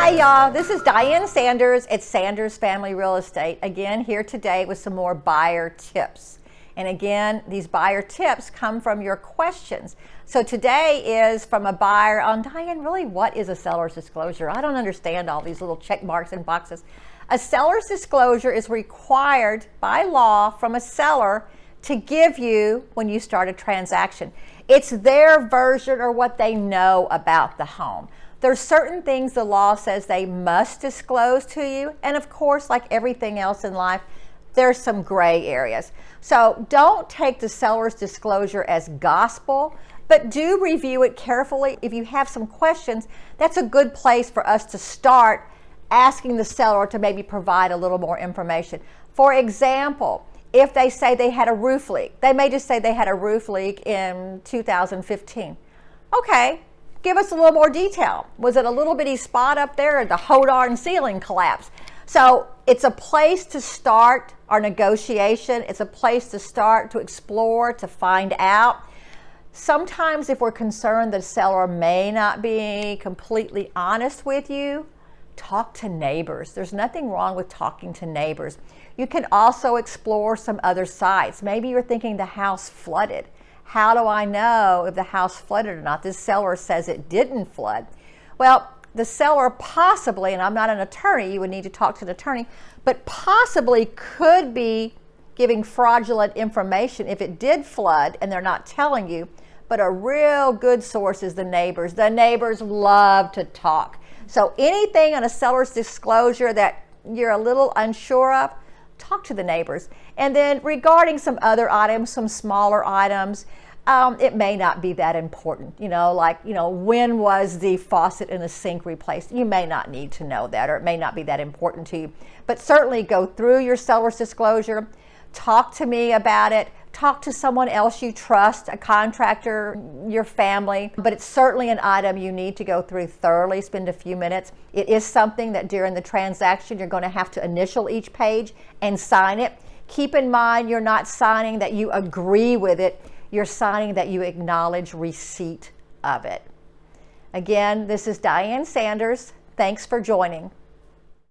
Hi y'all, this is Diane Sanders at Sanders Family Real Estate. Again, here today with some more buyer tips. And again, these buyer tips come from your questions. So today is from a buyer on, Diane, really what is a seller's disclosure? I don't understand all these little check marks and boxes. A seller's disclosure is required by law from a seller to give you when you start a transaction. It's their version or what they know about the home. There's certain things the law says they must disclose to you, and of course, like everything else in life, there's some gray areas. So don't take the seller's disclosure as gospel, but do review it carefully. If you have some questions, that's a good place for us to start asking the seller to maybe provide a little more information. For example, if they say they had a roof leak, they may just say they had a roof leak in 2015. Okay. Give us a little more detail. Was it a little bitty spot up there or the whole darn ceiling collapsed? So it's a place to start our negotiation. It's a place to start to explore, to find out. Sometimes if we're concerned the seller may not be completely honest with you, talk to neighbors. There's nothing wrong with talking to neighbors. You can also explore some other sites. Maybe you're thinking the house flooded. How do I know if the house flooded or not? This seller says it didn't flood. Well, the seller possibly, and I'm not an attorney, you would need to talk to an attorney, but possibly could be giving fraudulent information if it did flood and they're not telling you. But a real good source is the neighbors. The neighbors love to talk. So anything on a seller's disclosure that you're a little unsure of, talk to the neighbors. And then regarding some other items, some smaller items, it may not be that important. When was the faucet in the sink replaced? You may not need to know that, or it may not be that important to you. But certainly go through your seller's disclosure, talk to me about it, talk to someone else you trust, a contractor, your family. But it's certainly an item you need to go through thoroughly, spend a few minutes. It is something that during the transaction you're going to have to initial each page and sign it. Keep in mind you're not signing that you agree with it, you're signing that you acknowledge receipt of it. Again, this is Diane Sanders. Thanks for joining.